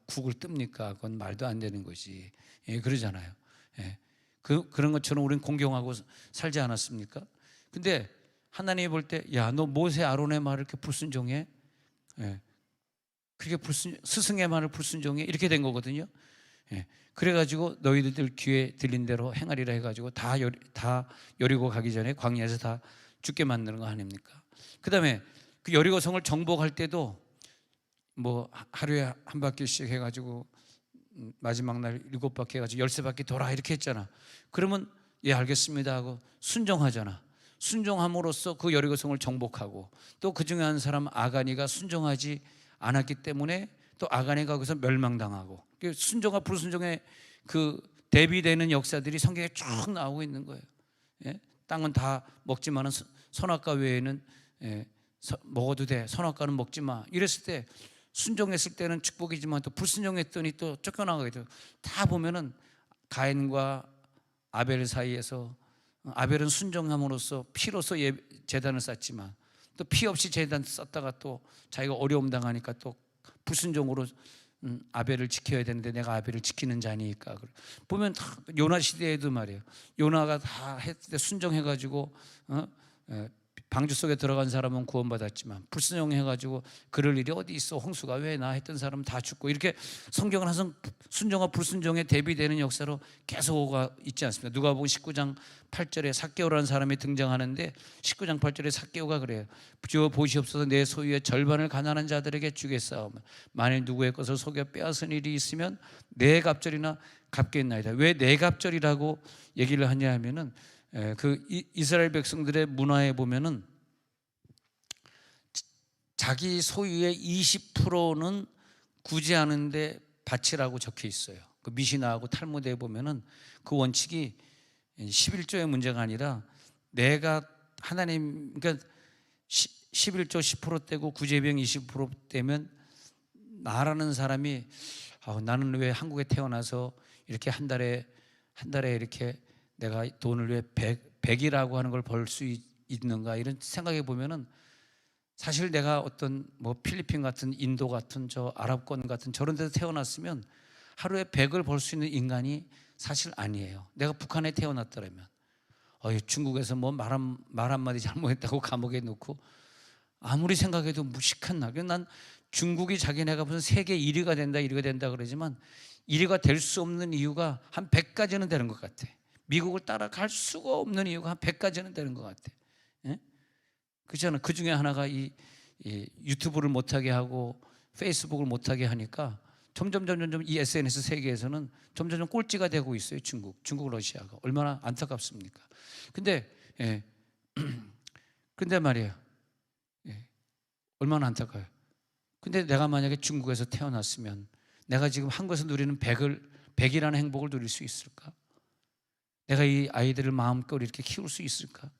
국을 뜹니까? 그건 말도 안 되는 것이. 예, 그러잖아요. 예. 그런 것처럼 우리는 공경하고 살지 않았습니까? 근데 하나님이 볼 때, 야, 너 모세 아론의 말을 이렇게 불순종해? 예. 그렇게 스승의 말을 불순종해? 이렇게 된 거거든요. 예. 그래가지고 너희들 귀에 들린 대로 행하리라 해가지고 다 여리고 가기 전에 광야에서 다 죽게 만드는 거 아닙니까? 그 다음에 그 여리고성을 정복할 때도 뭐 하루에 한 바퀴씩 해가지고 마지막 날 7바퀴 해가지고 13바퀴 돌아 이렇게 했잖아. 그러면 예, 알겠습니다 하고 순종하잖아. 순종함으로써 그 여리고성을 정복하고, 또 그 중에 한 사람 아가니가 순종하지 않았기 때문에 또 아가니가 거기서 멸망당하고, 순종과 불순종의 그 대비되는 역사들이 성경에 쭉 나오고 있는 거예요. 예? 땅은 다 먹지만은 선악과 외에는 먹어도 돼. 선악과는 먹지 마. 이랬을 때 순종했을 때는 축복이지만 또 불순종했더니 또 쫓겨나가게 돼요. 다 보면은 가인과 아벨 사이에서 아벨은 순종함으로써 피로써 제단을 쌓지만 또 피 없이 제단 쌓다가 또 자기가 어려움 당하니까 또 불순종으로 아벨을 지켜야 되는데 내가 아벨을 지키는 자니까. 보면 다 요나 시대에도 말이에요. 요나가 다 했을 때 순종해가지고 방주 속에 들어간 사람은 구원받았지만 불순종해가지고 그럴 일이 어디 있어, 홍수가 왜 나 했던 사람은 다 죽고, 이렇게 성경은 항상 순종과 불순종에 대비되는 역사로 계속 오가 있지 않습니까? 누가복음 19장 8절에 삭개오라는 사람이 등장하는데 19장 8절에 삭개오가 그래요. 주여 보시옵소서, 내 소유의 절반을 가난한 자들에게 주겠사오며 만일 누구의 것을 속여 빼앗은 일이 있으면 네 갑절이나 갚겠나이다. 왜 네 갑절이라고 얘기를 하냐 하면은 그 이스라엘 백성들의 문화에 보면은 자기 소유의 20%는 구제하는데 바치라고 적혀 있어요. 그 미시나하고 탈무드에 보면은 그 원칙이 11조의 문제가 아니라 내가 하나님, 그러니까 11조 10%대고 구제비용 20%대면 나라는 사람이 나는 왜 한국에 태어나서 이렇게 한 달에 이렇게 내가 돈을 왜 100이라고 하는 걸 벌 수 있는가, 이런 생각해 보면은 사실 내가 어떤 뭐 필리핀 같은, 인도 같은, 저 아랍권 같은 저런 데서 태어났으면 하루에 100을 벌 수 있는 인간이 사실 아니에요. 내가 북한에 태어났더라면 중국에서 뭐 말 한마디 잘못했다고 감옥에 넣고 아무리 생각해도 무식한 난 중국이 자기네가 무슨 세계 1위가 된다 그러지만 1위가 될 수 없는 이유가 한 100가지는 되는 것 같아. 미국을 따라갈 수가 없는 이유가 한 100가지는 되는 것 같아. 예? 그렇잖아. 그 중에 하나가 이 유튜브를 못하게 하고 페이스북을 못하게 하니까 점점 이 SNS 세계에서는 점점 꼴찌가 되고 있어요. 중국 러시아가 얼마나 안타깝습니까? 근데 근데 말이에요. 얼마나 안타까워요. 근데 내가 만약에 중국에서 태어났으면 내가 지금 한국에서 누리는 100이라는 행복을 누릴 수 있을까? 내가 이 아이들을 마음껏 이렇게 키울 수 있을까?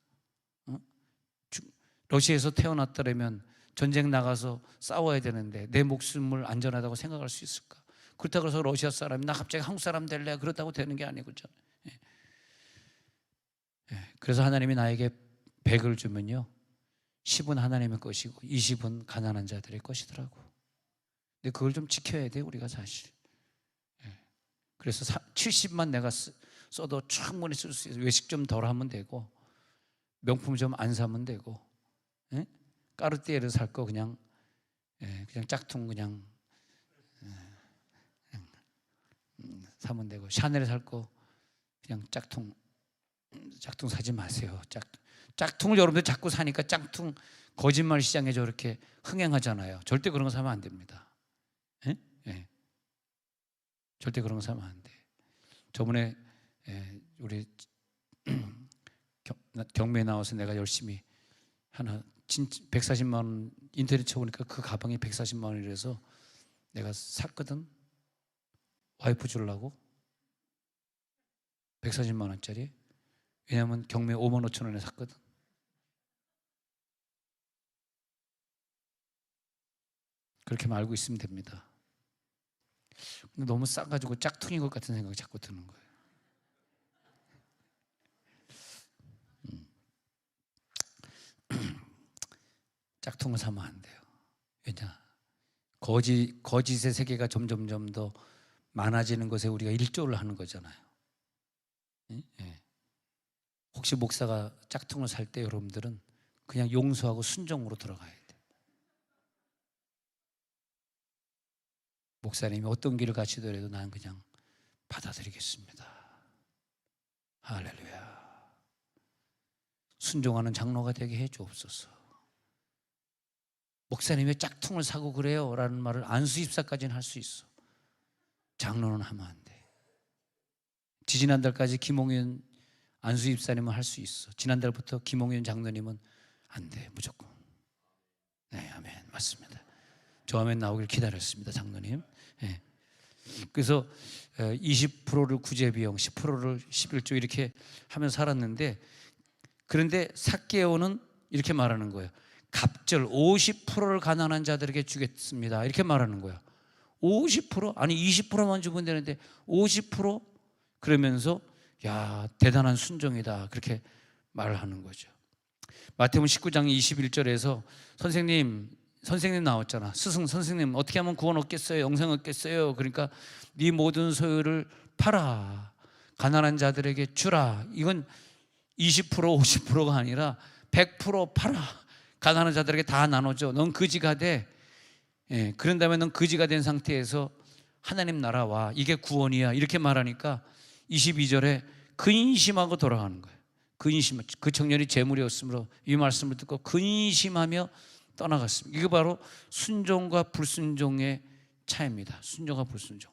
러시아에서 태어났더라면 전쟁 나가서 싸워야 되는데 내 목숨을 안전하다고 생각할 수 있을까? 그렇다고 해서 러시아 사람이 나 갑자기 한국 사람 될래? 그렇다고 되는 게 아니고. 그래서 하나님이 나에게 100을 주면요, 10은 하나님의 것이고 20은 가난한 자들의 것이더라고. 근데 그걸 좀 지켜야 돼, 우리가 사실. 그래서 70만 내가 써도 충분히 쓸 수 있어. 외식 좀 덜 하면 되고, 명품 좀 안 사면 되고, 까르띠에를 살 거 그냥 짝퉁 그냥 사면 되고, 샤넬 살 거 그냥 짝퉁 사지 마세요. 짝퉁을 여러분들 자꾸 사니까 짝퉁 거짓말 시장에 저렇게 흥행하잖아요. 절대 그런 거 사면 안 됩니다. 절대 그런 거 사면 안 돼. 저번에 우리 경매에 나와서 내가 열심히 하나 140만 원 인터넷 쳐보니까 그 가방이 140만 원이라서 내가 샀거든. 와이프 주려고 140만 원짜리. 왜냐하면 경매 5만 5천 원에 샀거든. 그렇게 알고 있으면 됩니다. 근데 너무 싸가지고 짝퉁인 것 같은 생각이 자꾸 드는 거예요. 짝퉁을 사면 안 돼요. 왜냐? 거짓의 세계가 점점 더 많아지는 것에 우리가 일조를 하는 거잖아요. 혹시 목사가 짝퉁을 살 때 여러분들은 그냥 용서하고 순종으로 들어가야 돼요. 목사님이 어떤 길을 가시더라도 나는 그냥 받아들이겠습니다. 할렐루야. 순종하는 장로가 되게 해 주옵소서. 목사님 왜 짝퉁을 사고 그래요? 라는 말을 안수입사까지는 할 수 있어. 장로는 하면 안 돼. 지지난달까지 김홍윤 안수입사님은 할 수 있어. 지난달부터 김홍윤 장로님은 안 돼, 무조건. 네, 아멘. 맞습니다. 저 아멘 나오길 기다렸습니다, 장로님. 그래서 20%를 구제비용, 10%를 11조 이렇게 하면서 살았는데, 그런데 삭개오는 이렇게 말하는 거예요. 갑절 50%를 가난한 자들에게 주겠습니다. 이렇게 말하는 거야. 50%? 아니 20%만 주면 되는데 50%? 그러면서 야, 대단한 순종이다. 그렇게 말을 하는 거죠. 마태복음 19장 21절에서 선생님 나왔잖아. 스승 선생님 어떻게 하면 구원 얻겠어요? 영생 얻겠어요? 그러니까 네 모든 소유를 팔아 가난한 자들에게 주라. 이건 20% 50%가 아니라 100% 팔아 가난한 자들에게 다 나눠줘. 넌 거지가 돼. 그런 다음에 넌 거지가 된 상태에서 하나님 나라와 이게 구원이야. 이렇게 말하니까 22절에 근심하고 돌아가는 거예요. 그 청년이 재물이었으므로 이 말씀을 듣고 근심하며 떠나갔습니다. 이게 바로 순종과 불순종의 차이입니다. 순종과 불순종.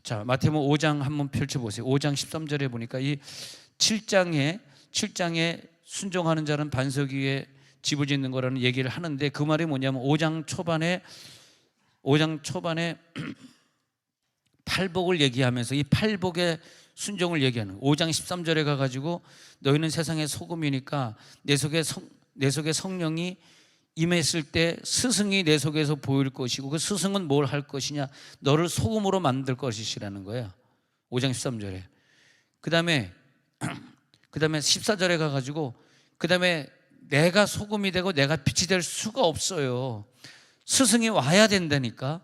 자, 마태복음 5장 한번 펼쳐보세요. 5장 13절에 보니까 이 7장에 순종하는 자는 반석 위에 집을 짓는 거라는 얘기를 하는데, 그 말이 뭐냐면 5장 초반에 팔복을 얘기하면서 이 팔복의 순종을 얘기하는 5장 13절에 가가지고 너희는 세상의 소금이니까 내 속에 성령이 임했을 때 스승이 내 속에서 보일 것이고 그 스승은 뭘 할 것이냐, 너를 소금으로 만들 것이라는 거예요. 5장 13절에. 그 다음에 14절에 가가지고 그 다음에 내가 소금이 되고 내가 빛이 될 수가 없어요. 스승이 와야 된다니까.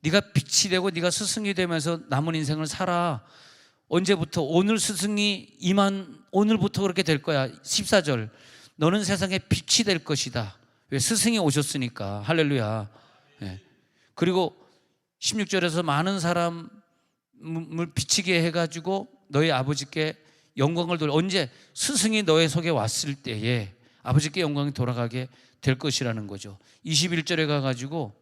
네가 빛이 되고 네가 스승이 되면서 남은 인생을 살아. 언제부터? 오늘 스승이 임한 오늘부터 그렇게 될 거야. 14절, 너는 세상에 빛이 될 것이다. 왜? 스승이 오셨으니까. 할렐루야. 네. 그리고 16절에서 많은 사람을 비치게 해가지고 너희 아버지께 영광을 돌려. 언제? 스승이 너의 속에 왔을 때에 아버지께 영광이 돌아가게 될 것이라는 거죠. 21절에 가가지고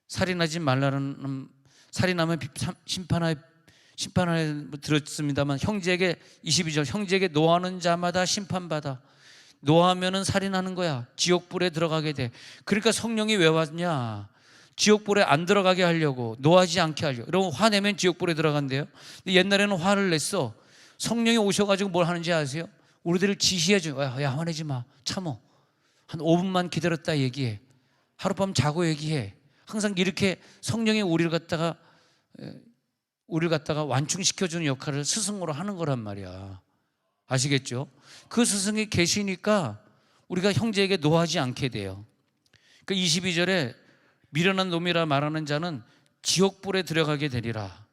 살인하지 말라는, 살인하면 심판하에 들었습니다만 형제에게, 22절, 형제에게 노하는 자마다 심판받아. 노하면은 살인하는 거야. 지옥불에 들어가게 돼. 그러니까 성령이 왜 왔냐? 지옥불에 안 들어가게 하려고, 노하지 않게 하려고. 그러면 화내면 지옥불에 들어간대요. 근데 옛날에는 화를 냈어. 성령이 오셔가지고 뭘 하는지 아세요? 우리들을 지시해줘. 야, 화내지 마. 참어. 한 5분만 기다렸다 얘기해. 하룻밤 자고 얘기해. 항상 이렇게 성령이 우리를 갖다가 완충시켜주는 역할을 스승으로 하는 거란 말이야. 아시겠죠? 그 스승이 계시니까 우리가 형제에게 노하지 않게 돼요. 그 22절에 미련한 놈이라 말하는 자는 지옥불에 들어가게 되리라.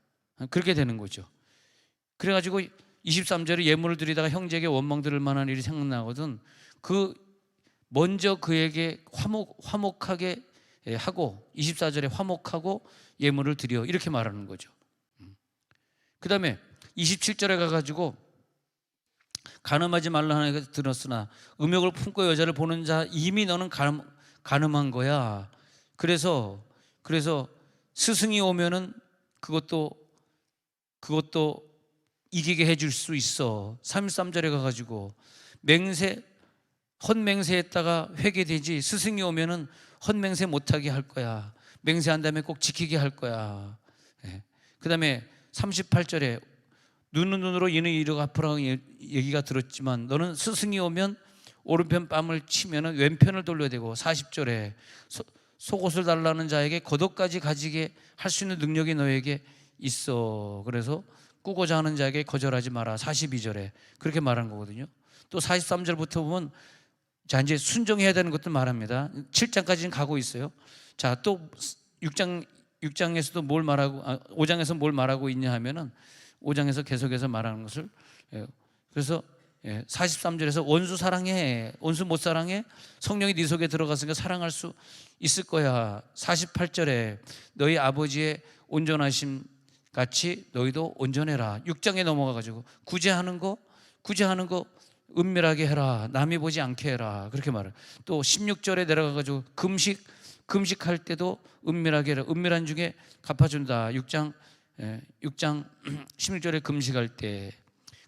그렇게 되는 거죠. 그래가지고 23절에 예물을 드리다가 형제에게 원망 들을 만한 일이 생각나거든. 먼저 그에게 화목하게 하고, 24절에 화목하고 예물을 드려, 이렇게 말하는 거죠. 그 다음에 27절에 가가지고 간음하지 말라 하나님께 들었으나 음욕을 품고 여자를 보는 자 이미 너는 간음한 거야. 그래서 스승이 오면은 그것도 이기게 해줄 수 있어. 33절에 가가지고 헛맹세했다가 회개되지, 스승이 오면은 헛맹세 못하게 할 거야. 맹세한 다음에 꼭 지키게 할 거야. 그 다음에 38절에 눈은 눈으로 이는 이로 갚으라고 얘기가 들었지만 너는 스승이 오면 오른편 뺨을 치면 왼편을 돌려야 되고, 40절에 속옷을 달라는 자에게 겉옷까지 가지게 할 수 있는 능력이 너에게 있어. 그래서 꾸고자 하는 자에게 거절하지 마라. 42절에 그렇게 말한 거거든요. 또 43절부터 보면 자, 이제 순종해야 되는 것도 말합니다. 7장까지는 가고 있어요. 자, 또 6장에서도 뭘 말하고, 5장에서 뭘 말하고 있냐 하면은 5장에서 계속해서 말하는 것을, 그래서 43절에서 원수 사랑해. 원수 못 사랑해? 성령이 네 속에 들어갔으니까 사랑할 수 있을 거야. 48절에 너희 아버지의 온전하심 같이 너희도 온전해라. 6장에 넘어가가지고 구제하는 거 은밀하게 해라. 남이 보지 않게 해라. 그렇게 말해요. 또 16절에 내려가가지고 금식할 때도 은밀하게 해라. 은밀한 중에 갚아준다. 6장 16절에 금식할 때.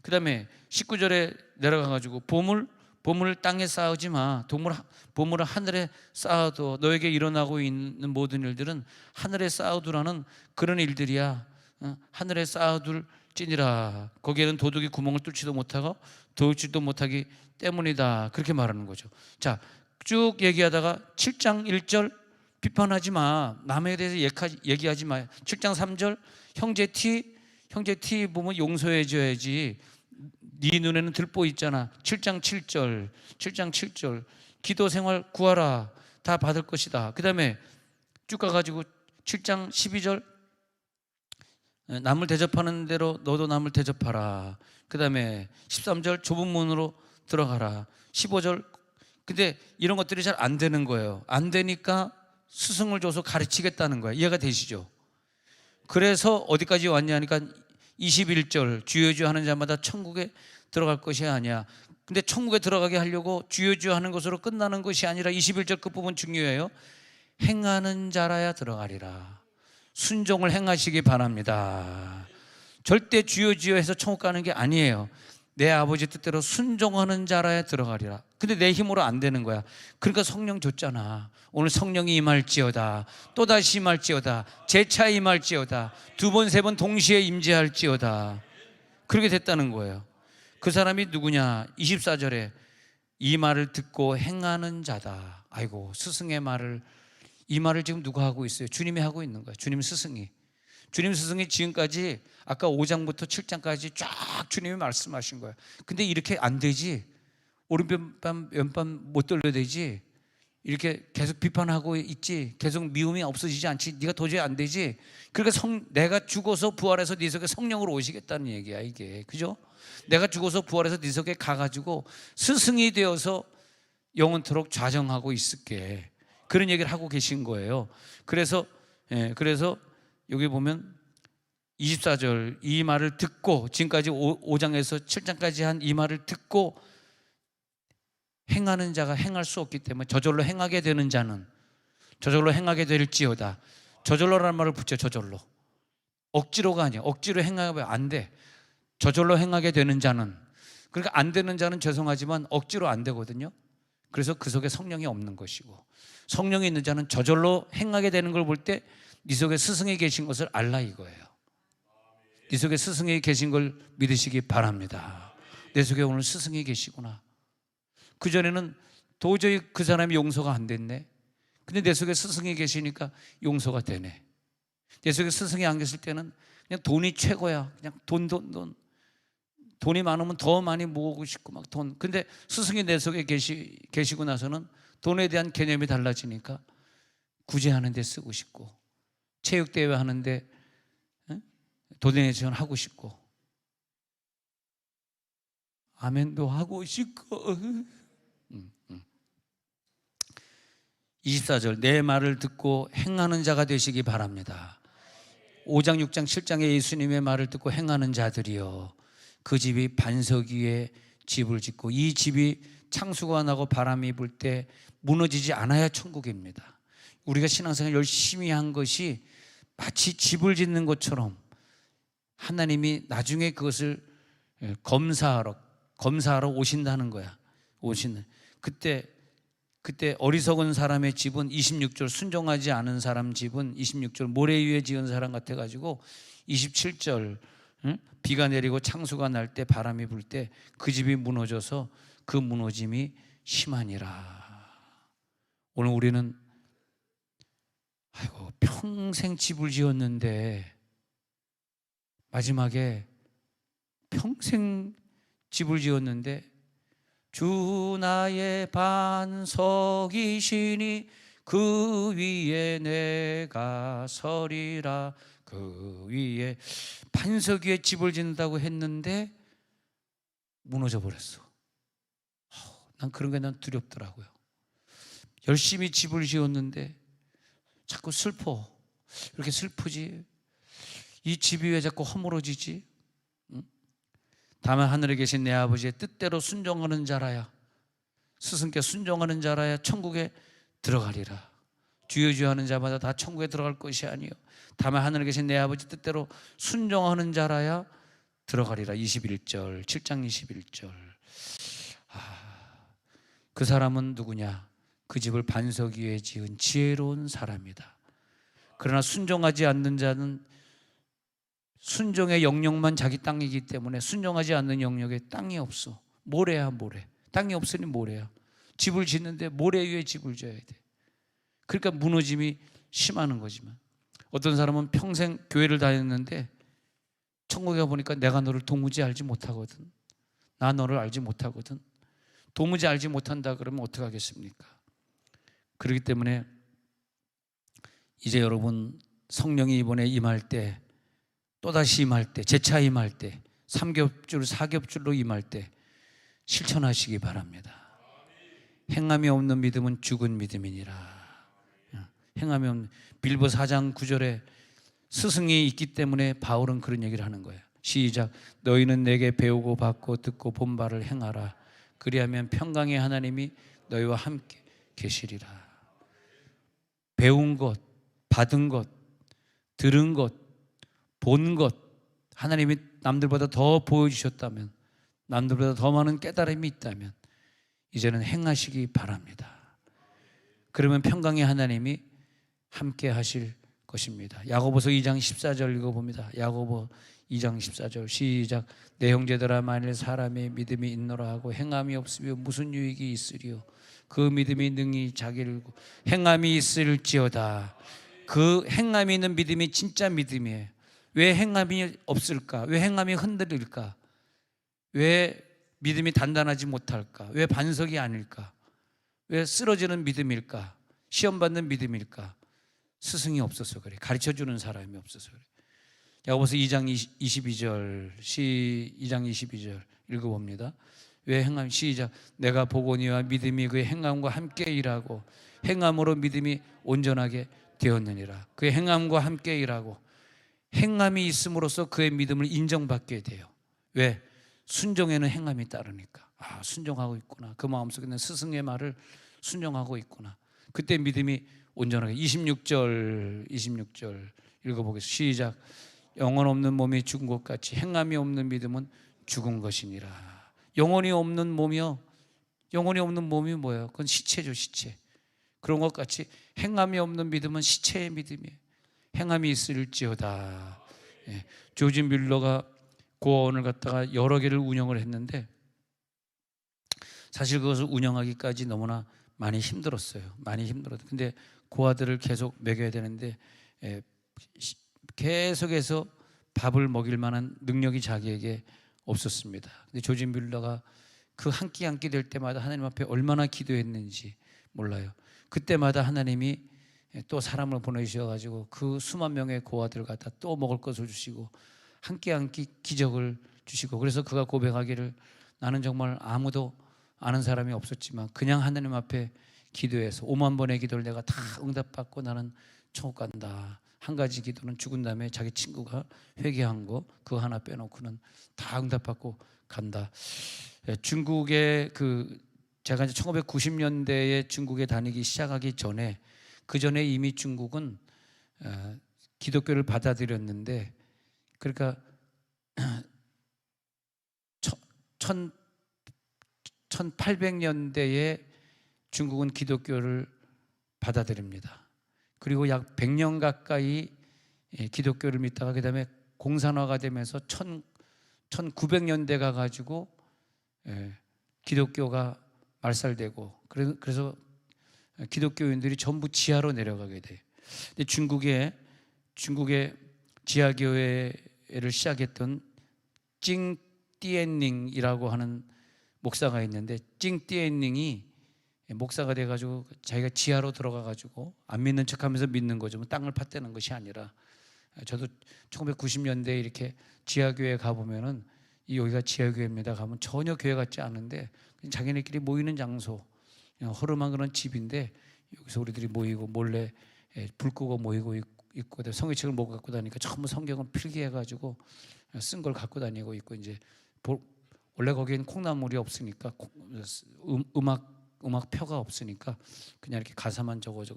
그 다음에 19절에 내려가가지고 보물 땅에 쌓지 마. 보물을 하늘에 쌓아도 너에게 일어나고 있는 모든 일들은 하늘에 쌓아두라는 그런 일들이야. 하늘에 쌓아둘지니라. 거기에는 도둑이 구멍을 뚫지도 못하고 도울지도 못하기 때문이다. 그렇게 말하는 거죠. 자, 쭉 얘기하다가 7장 1절 비판하지 마. 남에 대해서 얘기하지 마. 7장 3절 형제 티 보면 용서해 줘야지. 네 눈에는 들보 있잖아. 7장 7절 기도 생활 구하라. 다 받을 것이다. 그 다음에 쭉 가가지고 7장 12절 남을 대접하는 대로 너도 남을 대접하라. 그 다음에 13절 좁은 문으로 들어가라. 15절. 근데 이런 것들이 잘 안 되는 거예요. 안 되니까 스승을 줘서 가르치겠다는 거야. 이해가 되시죠? 그래서 어디까지 왔냐 하니까 21절 주여주여 하는 자마다 천국에 들어갈 것이 아니야. 근데 천국에 들어가게 하려고 주여주여 하는 것으로 끝나는 것이 아니라 21절 끝부분 중요해요. 행하는 자라야 들어가리라. 순종을 행하시기 바랍니다. 절대 주여주여 해서 천국 가는 게 아니에요. 내 아버지 뜻대로 순종하는 자라야 들어가리라. 근데 내 힘으로 안 되는 거야. 그러니까 성령 줬잖아. 오늘 성령이 임할지어다, 또다시 임할지어다, 재차 임할지어다, 두 번 세 번 동시에 임재할지어다. 그렇게 됐다는 거예요. 그 사람이 누구냐? 24절에 이 말을 듣고 행하는 자다. 아이고, 스승의 말을, 이 말을 지금 누가 하고 있어요? 주님이 하고 있는 거예요. 주님 스승이. 주님 스승이 지금까지 아까 5장부터 7장까지 쫙 주님이 말씀하신 거예요. 근데 이렇게 안 되지. 오른편 왼편 못 돌려대지. 이렇게 계속 비판하고 있지. 계속 미움이 없어지지 않지. 네가 도저히 안 되지. 그러니까 내가 죽어서 부활해서 네 속에 성령으로 오시겠다는 얘기야, 이게. 그죠? 내가 죽어서 부활해서 네 속에 가가지고 스승이 되어서 영원토록 좌정하고 있을게. 그런 얘기를 하고 계신 거예요. 그래서 여기 보면 24절, 이 말을 듣고, 지금까지 5장에서 7장까지 한 이 말을 듣고 행하는 자가 행할 수 없기 때문에 저절로 행하게 되는 자는 저절로 행하게 될지어다. 저절로라는 말을 붙여. 저절로. 억지로가 아니야. 억지로 행하면 안 돼. 저절로 행하게 되는 자는, 그러니까 안 되는 자는 죄송하지만 억지로 안 되거든요. 그래서 그 속에 성령이 없는 것이고, 성령이 있는 자는 저절로 행하게 되는 걸 볼 때 네 속에 스승이 계신 것을 알라 이거예요. 네 속에 스승이 계신 걸 믿으시기 바랍니다. 내 속에 오늘 스승이 계시구나. 그전에는 도저히 그 사람이 용서가 안 됐네. 근데 내 속에 스승이 계시니까 용서가 되네. 내 속에 스승이 안 계실 때는 그냥 돈이 최고야. 그냥 돈. 돈이 많으면 더 많이 모으고 싶고 막 돈. 근데 스승이 내 속에 계시고 나서는 돈에 대한 개념이 달라지니까 구제하는 데 쓰고 싶고, 체육대회 하는데 도네이션 하고 싶고, 아멘도 하고 싶고. 24절, 내 말을 듣고 행하는 자가 되시기 바랍니다. 5장, 6장, 7장의 예수님의 말을 듣고 행하는 자들이요, 그 집이 반석 위에 집을 짓고, 이 집이 창수가 나고 바람이 불 때 무너지지 않아야 천국입니다. 우리가 신앙생활 열심히 한 것이 마치 집을 짓는 것처럼 하나님이 나중에 그것을 검사하러 오신다는 거야. 그때 어리석은 사람의 집은 26절, 순종하지 않은 사람 집은 26절 모래 위에 지은 사람 같아가지고 27절, 비가 내리고 창수가 날 때 바람이 불 때 그 집이 무너져서 그 무너짐이 심하니라. 오늘 우리는 평생 집을 지었는데 마지막에 평생 집을 지었는데 주 나의 반석이시니 그 위에 내가 서리라. 그 위에, 반석 위에 집을 짓는다고 했는데 무너져 버렸어. 난 그런 게 난 두렵더라고요. 열심히 집을 지었는데 자꾸 슬퍼. 이렇게 슬프지? 이 집이 왜 자꾸 허물어지지? 다만 하늘에 계신 내 아버지의 뜻대로 순종하는 자라야, 스승께 순종하는 자라야 천국에 들어가리라. 주여 주여 하는 자마다 다 천국에 들어갈 것이 아니요, 다만 하늘에 계신 내 아버지 뜻대로 순종하는 자라야 들어가리라. 21절, 7장 21절. 그 사람은 누구냐? 그 집을 반석 위에 지은 지혜로운 사람이다. 그러나 순종하지 않는 자는, 순종의 영역만 자기 땅이기 때문에 순종하지 않는 영역에 땅이 없어. 모래야, 모래. 땅이 없으니 모래야. 집을 짓는데 모래 위에 집을 져야 돼. 그러니까 무너짐이 심하는 거지만, 어떤 사람은 평생 교회를 다녔는데 천국에 가보니까 내가 너를 도무지 알지 못하거든. 나 너를 알지 못하거든. 도무지 알지 못한다 그러면 어떡하겠습니까? 그렇기 때문에 이제 여러분, 성령이 이번에 임할 때, 또다시 임할 때, 재차 임할 때, 3겹줄, 4겹줄로 임할 때 실천하시기 바랍니다. 행함이 없는 믿음은 죽은 믿음이니라. 행함이 없는, 빌보 4장 9절에 스승이 있기 때문에 바울은 그런 얘기를 하는 거예요. 시작. 너희는 내게 배우고 받고 듣고 본 바를 행하라. 그리하면 평강의 하나님이 너희와 함께 계시리라. 배운 것, 받은 것, 들은 것, 본 것, 하나님이 남들보다 더 보여주셨다면 남들보다 더 많은 깨달음이 있다면 이제는 행하시기 바랍니다. 그러면 평강의 하나님이 함께 하실 것입니다. 야고보서 2장 14절 읽어봅니다. 야고보 2장 14절 시작. 내 형제들아 만일 사람의 믿음이 있노라 하고 행함이 없으면 무슨 유익이 있으리요. 그 믿음이 능히 자기를 행함이 있을지어다. 그 행함이 있는 믿음이 진짜 믿음이에요. 왜 행함이 없을까? 왜 행함이 흔들릴까? 왜 믿음이 단단하지 못할까? 왜 반석이 아닐까? 왜 쓰러지는 믿음일까? 시험받는 믿음일까? 스승이 없어서 그래. 가르쳐주는 사람이 없어서 그래. 야고보서 2장 22절 2장 22절 읽어봅니다. 왜 행함? 시작. 내가 보거니와 믿음이 그의 행함과 함께 일하고 행함으로 믿음이 온전하게 되었느니라. 그의 행함과 함께 일하고 행함이 있음으로써 그의 믿음을 인정받게 돼요. 왜? 순종에는 행함이 따르니까. 아, 순종하고 있구나. 그 마음속에 있는 스승의 말을 순종하고 있구나. 그때 믿음이 온전하게. 26절 읽어보겠습니다. 시작. 영혼 없는 몸이 죽은 것 같이 행함이 없는 믿음은 죽은 것이니라. 영혼이 없는 몸이요. 영혼이 없는 몸이 뭐예요? 그건 시체죠, 시체. 그런 것 같이 행함이 없는 믿음은 시체의 믿음이에요. 행함이 있을지어다. 예. 조지 뮬러가 고아원을 갖다가 여러 개를 운영을 했는데 사실 그것을 운영하기까지 너무나 많이 힘들었어요. 많이 힘들었어요. 근데 고아들을 계속 먹여야 되는데 계속해서 밥을 먹일 만한 능력이 자기에게 없었습니다. 근데 조지 뮬러가 그 한 끼 한 끼 될 때마다 하나님 앞에 얼마나 기도했는지 몰라요. 그때마다 하나님이 또 사람을 보내주셔가지고 그 수만 명의 고아들 갖다 또 먹을 것을 주시고 한 끼 한 끼 기적을 주시고, 그래서 그가 고백하기를 나는 정말 아무도 아는 사람이 없었지만 그냥 하나님 앞에 기도해서 5만 번의 기도를 내가 다 응답받고 나는 천국 간다. 한 가지 기도는 죽은 다음에 자기 친구가 회개한 거 그거 하나 빼놓고는 다 응답받고 간다. 중국의 제가 이제 1990년대에 중국에 다니기 시작하기 전에 그 전에 이미 중국은 기독교를 받아들였는데, 그러니까 1800년대에 중국은 기독교를 받아들입니다. 그리고 약 100년 가까이 기독교를 믿다가 그 다음에 공산화가 되면서 1900년대 가가지고 기독교가 말살되고, 그래서 기독교인들이 전부 지하로 내려가게 돼요. 근데 중국의 지하교회를 시작했던 찡띠엔닝이라고 하는 목사가 있는데, 찡띠엔닝이 목사가 돼가지고 자기가 지하로 들어가가지고 안 믿는 척하면서 믿는 거죠. 뭐 땅을 팠다는 것이 아니라. 저도 1990년대에 이렇게 지하교회 가보면은 여기가 지하교회입니다 가면 전혀 교회 같지 않은데 자기네끼리 모이는 장소, 허름한 그런 집인데 여기서 우리들이 모이고 몰래 불 끄고 모이고 있고 성경책을 못 갖고 다니니까 전부 성경을 필기해가지고 쓴 걸 갖고 다니고 있고, 이제 원래 거기엔 콩나물이 없으니까 음악표가 없으니까 그냥 이렇게 가사만 적어줘.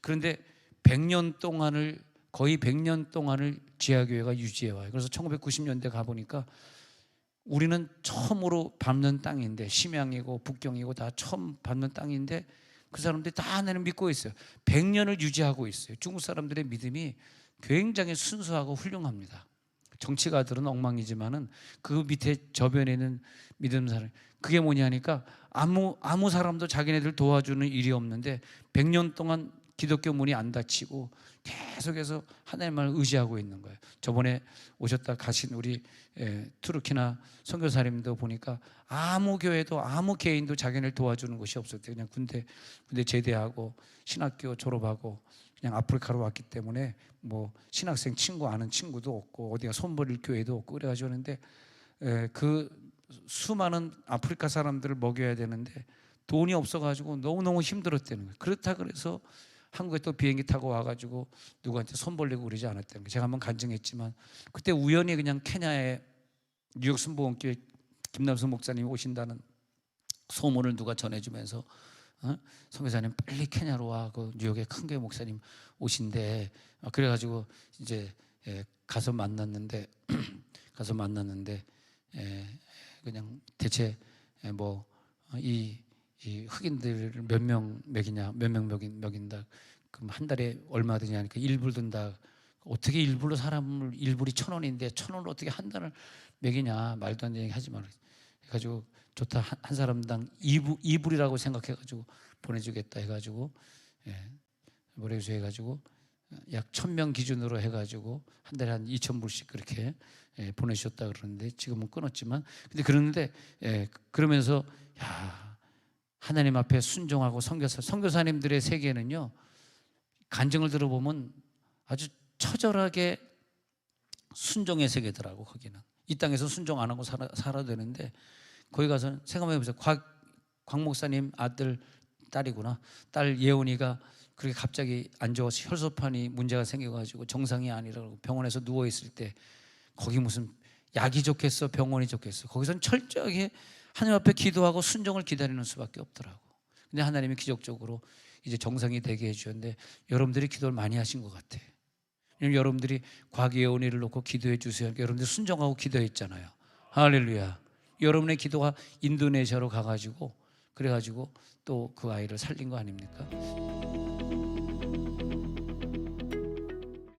그런데 100년 동안을 거의 100년 동안을 지하교회가 유지해와요. 그래서 1990년대 가보니까 우리는 처음으로 밟는 땅인데, 심양이고 북경이고 다 처음 밟는 땅인데 그 사람들이 다 하나님 믿고 있어요. 100년을 유지하고 있어요. 중국 사람들의 믿음이 굉장히 순수하고 훌륭합니다. 정치가들은 엉망이지만은 그 밑에 저변에 있는 믿음 사람, 그게 뭐냐니까 아무 사람도 자기네들 도와주는 일이 없는데 100년 동안 기독교 문이 안 닫히고 계속해서 하나님을 의지하고 있는 거예요. 저번에 오셨다 가신 우리 투르키나 선교사님도 보니까 아무 교회도 아무 개인도 자기네를 도와주는 것이 없었대요. 그냥 군대 제대하고 신학교 졸업하고 그냥 아프리카로 왔기 때문에 뭐 신학생 친구 아는 친구도 없고 어디가 손버릴 교회도 없고 그래가지고 하는데, 그 수많은 아프리카 사람들을 먹여야 되는데 돈이 없어가지고 너무너무 힘들었다는 거예요. 그렇다 그래서 한국에 또 비행기 타고 와가지고 누구한테 손 벌리고 그러지 않았다는 거예요. 제가 한번 간증했지만 그때 우연히 그냥 케냐에 뉴욕 순복음교회 김남수 목사님이 오신다는 소문을 누가 전해주면서 선교사님 빨리 케냐로 와. 그 뉴욕에 큰 교회 목사님 오신대. 그래가지고 이제 가서 만났는데 그냥 대체 이 흑인들을 몇 명 먹이냐, 몇 명 먹인다. 그럼 한 달에 얼마 드냐니까 1불 든다. 어떻게 1불로 사람을 1불이 1,000원인데 1,000원을 어떻게 한 달을 먹이냐, 말도 안 되는 얘기 하지 말아. 해가지고 좋다, 한 사람당 2불이라고 생각해가지고 보내주겠다 해가지고 뭐래서 해가지고 약 1,000명 기준으로 해가지고 한 달에 한 2,000불씩 그렇게 보내주셨다 그러는데 지금은 끊었지만, 근데 그러는데 그러면서 야, 하나님 앞에 순종하고 선교사님들의 세계는요, 간증을 들어보면 아주 처절하게 순종의 세계더라고. 거기는 이 땅에서 순종 안 하고 살아야 되는데, 거기 가서 생각해보세요. 곽 목사님 아들 딸이구나. 딸 예원이가 그렇게 갑자기 안 좋아서 혈소판이 문제가 생겨가지고 정상이 아니라고 병원에서 누워 있을 때, 거기 무슨 약이 좋겠어, 병원이 좋겠어. 거기선 철저하게 하나님 앞에 기도하고 순종을 기다리는 수밖에 없더라고. 근데 하나님이 기적적으로 이제 정상이 되게 해주셨는데, 여러분들이 기도를 많이 하신 것 같아. 왜냐면 여러분들이 곽예원이를 놓고 기도해 주세요. 여러분들이 순종하고 기도했잖아요. 할렐루야. 여러분의 기도가 인도네시아로 가가지고 그래가지고 또 그 아이를 살린 거 아닙니까?